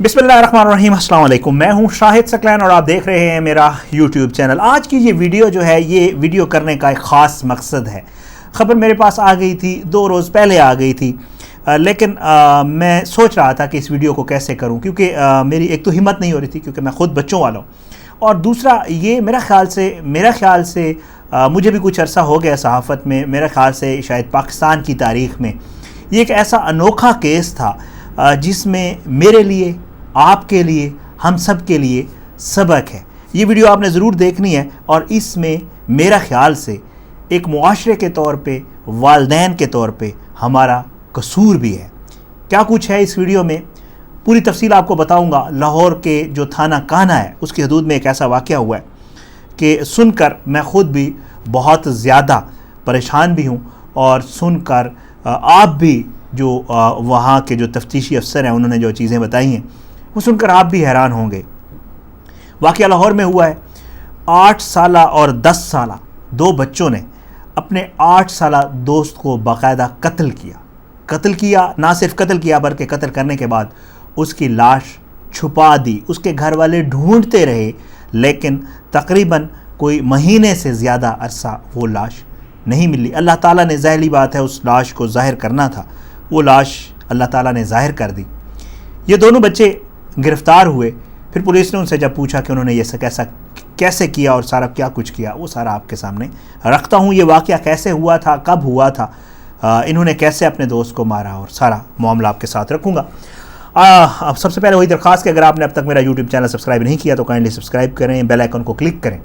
बिस्मिल्लाहिर्रहमानिर्रहीम, अस्सलाम वालेकुम। मैं हूं शाहिद सकलैन और आप देख रहे हैं मेरा यूट्यूब चैनल। आज की ये वीडियो जो है, ये वीडियो करने का एक ख़ास मकसद है। ख़बर मेरे पास आ गई थी, 2 रोज़ पहले आ गई थी, लेकिन मैं सोच रहा था कि इस वीडियो को कैसे करूं, क्योंकि मेरी एक तो हिम्मत नहीं हो रही थी, क्योंकि मैं ख़ुद बच्चों वाला हूँ, और दूसरा ये मेरा ख्याल से मुझे भी कुछ अरसा हो गया सहाफ़त में। मेरे ख्याल से शायद पाकिस्तान की तारीख़ में ये एक ऐसा अनोखा केस था जिसमें मेरे लिए, आपके लिए, हम सब के लिए सबक है। ये वीडियो आपने ज़रूर देखनी है, और इसमें मेरा ख़्याल से एक मुआशरे के तौर पे, वालिदैन के तौर पे हमारा कसूर भी है। क्या कुछ है इस वीडियो में, पूरी तफसील आपको बताऊंगा। लाहौर के जो थाना कान्हा है, उसकी हदूद में एक ऐसा वाक़या हुआ है कि सुनकर मैं ख़ुद भी बहुत ज़्यादा परेशान भी हूँ, और सुनकर आप भी जो वहाँ के जो तफ्तीशी अफसर हैं, उन्होंने जो चीज़ें बताई हैं, वो सुनकर आप भी हैरान होंगे। वाक़या लाहौर में हुआ है। 8 साला और 10 साला 2 बच्चों ने अपने 8 साला दोस्त को बाकायदा कत्ल किया। ना सिर्फ कत्ल किया, बल्कि कत्ल करने के बाद उसकी लाश छुपा दी। उसके घर वाले ढूंढते रहे, लेकिन तकरीबन कोई महीने से ज़्यादा अरसा वो लाश नहीं मिली। अल्लाह ताला ने, ज़ाहिरी बात है, उस लाश को ज़ाहिर करना था, वो लाश अल्लाह ताला ने ज़ाहिर कर दी। ये दोनों बच्चे गिरफ़्तार हुए। फिर पुलिस ने उनसे जब पूछा कि उन्होंने ये कैसे किया और सारा क्या कुछ किया, वो सारा आपके सामने रखता हूँ। ये वाक़या कैसे हुआ था, कब हुआ था, इन्होंने कैसे अपने दोस्त को मारा, और सारा मामला आपके साथ रखूँगा। अब सबसे पहले वही दरख्वास्त कि अगर आपने अब तक मेरा यूट्यूब चैनल सब्सक्राइब नहीं किया तो काइंडली सब्सक्राइब करें, बेल आइकन को क्लिक करें,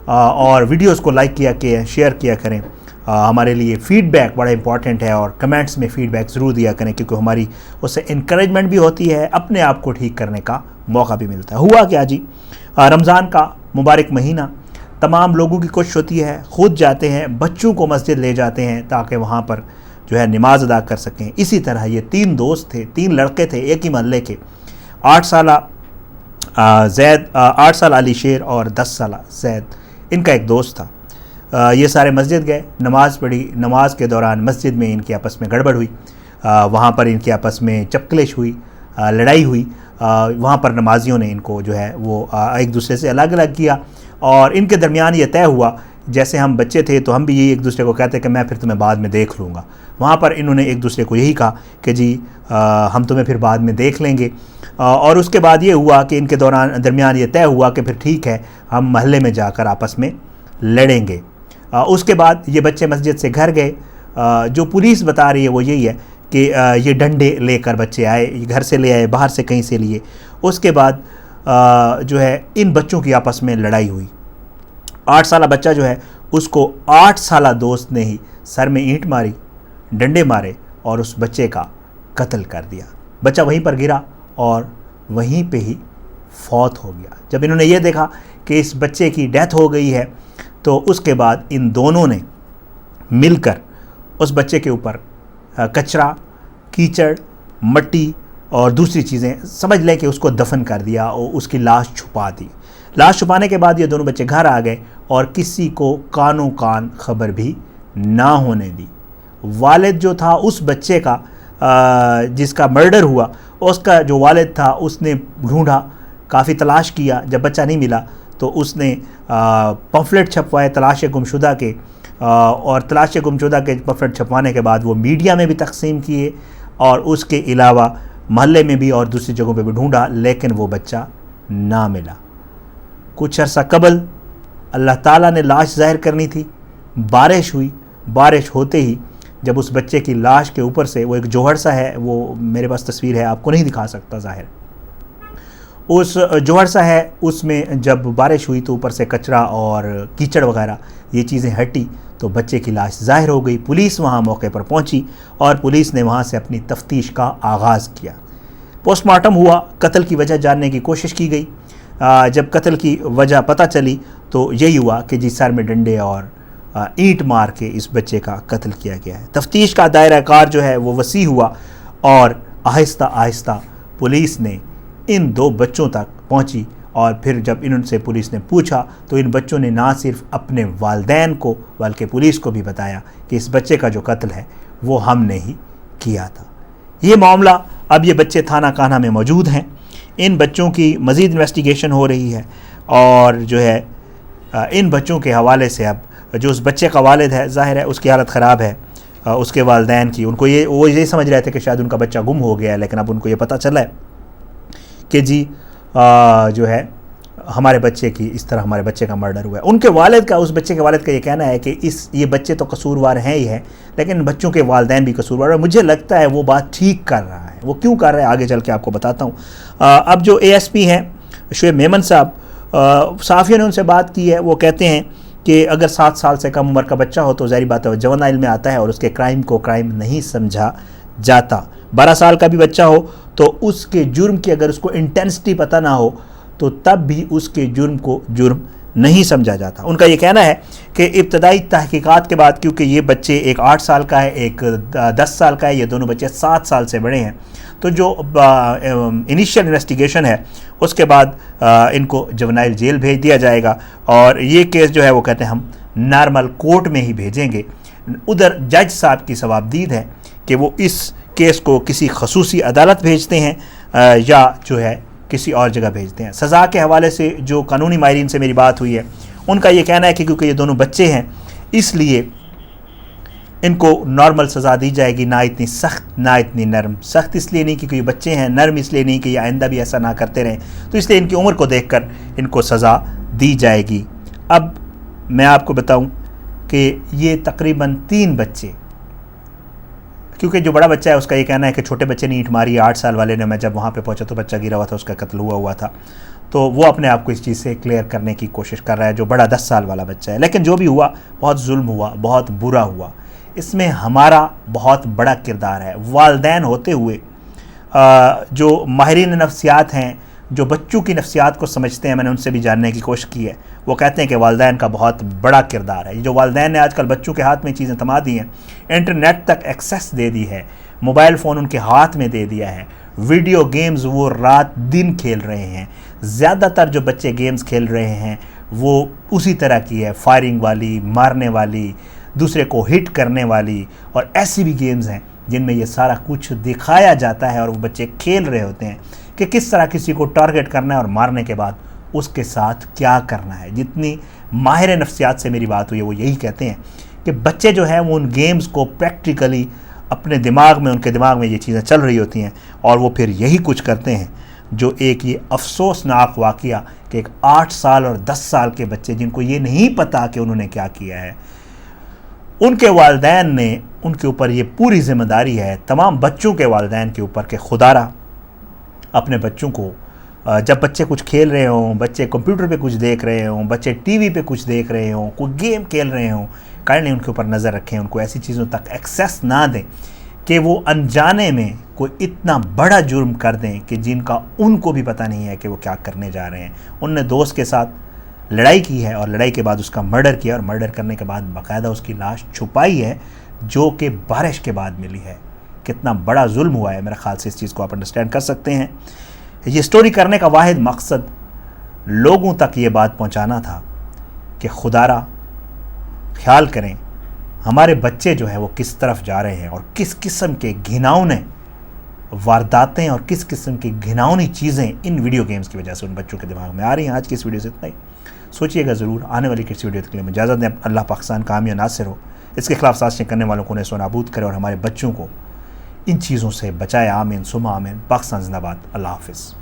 और वीडियोज़ को लाइक शेयर किया करें। हमारे लिए फ़ीडबैक बड़ा इंपॉर्टेंट है, और कमेंट्स में फ़ीडबैक ज़रूर दिया करें, क्योंकि हमारी उससे इंकरेजमेंट भी होती है, अपने आप को ठीक करने का मौका भी मिलता है। हुआ क्या जी, रमज़ान का मुबारक महीना, तमाम लोगों की कोशिश होती है, ख़ुद जाते हैं, बच्चों को मस्जिद ले जाते हैं ताकि वहाँ पर जो है नमाज अदा कर सकें। इसी तरह ये 3 दोस्त थे, 3 लड़के थे एक ही महल्ले के। 8 साला ज़ैद, 8 साल अली शेर और 10 साला ज़ैद, इनका एक दोस्त था। ये सारे मस्जिद गए, नमाज़ पढ़ी। नमाज के दौरान मस्जिद में इनकी आपस में गड़बड़ हुई, वहाँ पर इनकी आपस में चपकलिश हुई, लड़ाई हुई। वहाँ पर नमाजियों ने इनको जो है वो एक दूसरे से अलग अलग किया, और इनके दरमियान ये तय हुआ, जैसे हम बच्चे थे तो हम भी यही एक दूसरे को कहते कि मैं फिर तुम्हें बाद में देख लूँगा। वहाँ पर इन्होंने एक दूसरे को यही कहा कि जी हम तुम्हें फिर बाद में देख लेंगे। और उसके बाद ये हुआ कि इनके दरमियान ये तय हुआ कि फिर ठीक है, हम महल्ले में जाकर आपस में लड़ेंगे। उसके बाद ये बच्चे मस्जिद से घर गए। जो पुलिस बता रही है वो यही है कि ये डंडे लेकर बच्चे आए, घर से ले आए, बाहर से कहीं से लिए। उसके बाद जो है इन बच्चों की आपस में लड़ाई हुई। 8 साला बच्चा जो है, उसको 8 साला दोस्त ने ही सर में ईंट मारी, डंडे मारे, और उस बच्चे का कत्ल कर दिया। बच्चा वहीं पर गिरा और वहीं पे ही फौत हो गया। जब इन्होंने ये देखा कि इस बच्चे की डेथ हो गई है, तो उसके बाद इन दोनों ने मिलकर उस बच्चे के ऊपर कचरा, कीचड़, मट्टी और दूसरी चीज़ें, समझ लें कि उसको दफन कर दिया और उसकी लाश छुपा दी। लाश छुपाने के बाद ये दोनों बच्चे घर आ गए, और किसी को कानो कान खबर भी ना होने दी। वालिद जो था उस बच्चे का, जिसका मर्डर हुआ, उसका जो वालिद था, उसने ढूंढा, काफ़ी तलाश किया। जब बच्चा नहीं मिला तो उसने पम्फलेट छपवाए तलाश गुमशुदा के, और तलाश गुमशुदा के पम्फलेट छपवाने के बाद वो मीडिया में भी तकसीम किए, और उसके अलावा महल्ले में भी और दूसरी जगहों पे भी ढूंढा, लेकिन वो बच्चा ना मिला। कुछ अरसा कबल अल्लाह ताला ने लाश ज़ाहिर करनी थी, बारिश हुई। बारिश होते ही जब उस बच्चे की लाश के ऊपर से, वो एक जोहर सा है, वो मेरे पास तस्वीर है, आपको नहीं दिखा सकता ज़ाहिर, उस जोहर सा है, उसमें जब बारिश हुई तो ऊपर से कचरा और कीचड़ वगैरह ये चीज़ें हटी, तो बच्चे की लाश ज़ाहिर हो गई। पुलिस वहाँ मौके पर पहुँची, और पुलिस ने वहाँ से अपनी तफ्तीश का आगाज़ किया। पोस्टमार्टम हुआ, कत्ल की वजह जानने की कोशिश की गई। जब कत्ल की वजह पता चली तो यही हुआ कि जी सर में डंडे और ईंट मार के इस बच्चे का कत्ल किया गया है। तफ्तीश का दायरा कार जो है वो वसी हुआ, और आहिस्ता आहिस्ता पुलिस ने इन 2 बच्चों तक पहुंची, और फिर जब इनसे पुलिस ने पूछा तो इन बच्चों ने ना सिर्फ अपने वालिदैन को बल्कि पुलिस को भी बताया कि इस बच्चे का जो कत्ल है वो हमने ही किया था। ये मामला, अब ये बच्चे थाना कान्हा में मौजूद हैं। ان بچوں کی مزید انویسٹیگیشن ہو رہی ہے، اور جو ہے ان بچوں کے حوالے سے اب جو اس بچے کا والد ہے، ظاہر ہے اس کی حالت خراب ہے، اس کے والدین کی، ان کو وہ یہ سمجھ رہے تھے کہ شاید ان کا بچہ گم ہو گیا ہے، لیکن اب ان کو یہ پتہ چلا ہے کہ جی جو ہے ہمارے بچے کی اس طرح ہمارے بچے کا مرڈر ہوا ہے۔ ان کے والد کا، اس بچے کے والد کا یہ کہنا ہے کہ یہ بچے تو قصوروار ہیں ہی ہیں، لیکن بچوں کے والدین بھی قصوروار ہیں۔ مجھے لگتا ہے وہ بات ٹھیک کر رہا ہے۔ وہ کیوں کر رہا ہے آگے چل کے آپ کو بتاتا ہوں۔ اب جو اے ایس پی ہیں شعیب میمن صاحب، صحافیوں نے ان سے بات کی ہے، وہ کہتے ہیں کہ اگر 7 سال سے کم عمر کا بچہ ہو تو ظاہری بات ہے وہ جونائل میں آتا ہے، اور اس کے کرائم کو کرائم نہیں سمجھا جاتا۔ 12 سال کا بھی بچہ ہو تو اس کے جرم کی اگر اس کو انٹینسٹی پتہ نہ ہو تو تب بھی اس کے جرم کو جرم نہیں سمجھا جاتا۔ ان کا یہ کہنا ہے کہ ابتدائی تحقیقات کے بعد، کیونکہ یہ بچے ایک 8 سال کا ہے، ایک 10 سال کا ہے، یہ دونوں بچے 7 سال سے بڑے ہیں، تو جو انیشیل انویسٹیگیشن ہے اس کے بعد ان کو جونائل جیل بھیج دیا جائے گا، اور یہ کیس جو ہے وہ کہتے ہیں ہم نارمل کورٹ میں ہی بھیجیں گے۔ ادھر جج صاحب کی ثوابدید ہے کہ وہ اس کیس کو کسی خصوصی عدالت بھیجتے ہیں یا جو ہے کسی اور جگہ بھیجتے ہیں۔ سزا کے حوالے سے جو قانونی ماہرین سے میری بات ہوئی ہے، ان کا یہ کہنا ہے کہ کیونکہ یہ دونوں بچے ہیں اس لیے ان کو نارمل سزا دی جائے گی، نہ اتنی سخت نہ اتنی نرم۔ سخت اس لیے نہیں کہ یہ بچے ہیں، نرم اس لیے نہیں کہ یہ آئندہ بھی ایسا نہ کرتے رہیں، تو اس لیے ان کی عمر کو دیکھ کر ان کو سزا دی جائے گی۔ اب میں آپ کو بتاؤں کہ یہ تقریباً 3 بچے، کیونکہ جو بڑا بچہ ہے اس کا یہ کہنا ہے کہ چھوٹے بچے نے اینٹ ماری، 8 سال والے نے، میں جب وہاں پہ پہنچا تو بچہ گرا ہوا تھا، اس کا قتل ہوا تھا، تو وہ اپنے آپ کو اس چیز سے کلیئر کرنے کی کوشش کر رہا ہے، جو بڑا 10 سال والا بچہ ہے۔ لیکن جو بھی ہوا بہت ظلم ہوا، بہت برا ہوا، اس میں ہمارا بہت بڑا کردار ہے۔ والدین ہوتے ہوئے جو ماہرین نفسیات ہیں، جو بچوں کی نفسیات کو سمجھتے ہیں، میں نے ان سے بھی جاننے کی کوشش کی ہے، وہ کہتے ہیں کہ والدین کا بہت بڑا کردار ہے۔ یہ جو والدین نے آج کل بچوں کے ہاتھ میں چیزیں تھما دی ہیں، انٹرنیٹ تک ایکسیس دے دی ہے، موبائل فون ان کے ہاتھ میں دے دیا ہے، ویڈیو گیمز وہ رات دن کھیل رہے ہیں۔ زیادہ تر جو بچے گیمز کھیل رہے ہیں وہ اسی طرح کی ہے، فائرنگ والی، مارنے والی، دوسرے کو ہٹ کرنے والی، اور ایسی بھی گیمز ہیں جن میں یہ سارا کچھ دکھایا جاتا ہے اور وہ بچے کھیل رہے ہوتے ہیں کہ کس طرح کسی کو ٹارگٹ کرنا ہے اور مارنے کے بعد اس کے ساتھ کیا کرنا ہے۔ جتنی ماہر نفسیات سے میری بات ہوئی ہے وہ یہی کہتے ہیں کہ بچے جو ہیں وہ ان گیمز کو پریکٹیکلی اپنے دماغ میں، ان کے دماغ میں یہ چیزیں چل رہی ہوتی ہیں، اور وہ پھر یہی کچھ کرتے ہیں جو ایک یہ افسوسناک واقعہ کہ ایک 8 سال اور 10 سال کے بچے جن کو یہ نہیں پتا کہ انہوں نے کیا کیا ہے، ان کے والدین نے، ان کے اوپر یہ پوری ذمہ داری ہے تمام بچوں کے والدین کے اوپر کہ خدا را اپنے بچوں کو، جب بچے کچھ کھیل رہے ہوں، بچے کمپیوٹر پہ کچھ دیکھ رہے ہوں، بچے ٹی وی پہ کچھ دیکھ رہے ہوں، کوئی گیم کھیل رہے ہوں، کائنڈلی ان کے اوپر نظر رکھیں، ان کو ایسی چیزوں تک ایکسیس نہ دیں کہ وہ انجانے میں کوئی اتنا بڑا جرم کر دیں کہ جن کا ان کو بھی پتہ نہیں ہے کہ وہ کیا کرنے جا رہے ہیں۔ ان نے دوست کے ساتھ لڑائی کی ہے اور لڑائی کے بعد اس کا مرڈر کیا، اور مرڈر کرنے کے بعد باقاعدہ اس کی لاش چھپائی ہے جو کہ بارش کے بعد ملی ہے۔ کتنا بڑا ظلم ہوا ہے، میرے خیال سے اس چیز کو آپ انڈرسٹینڈ کر سکتے ہیں۔ یہ سٹوری کرنے کا واحد مقصد لوگوں تک یہ بات پہنچانا تھا کہ خدا را خیال کریں ہمارے بچے جو ہیں وہ کس طرف جا رہے ہیں، اور کس قسم کے گھناؤنے وارداتیں اور کس قسم کی گھناؤنی چیزیں ان ویڈیو گیمز کی وجہ سے ان بچوں کے دماغ میں آ رہی ہیں۔ آج کی اس ویڈیو سے اتنا ہی، سوچئے گا ضرور۔ آنے والی کسی ویڈیو کے لیے اجازت دیں۔ اللہ پاکستان کامیاب ناصر ہو، اس کے خلاف سازشیں کرنے والوں کو نیست و نابود کرے، اور ہمارے بچوں کو ان چیزوں سے بچائے۔ آمین ثم آمین۔ پاکستان زندہ باد۔ اللہ حافظ۔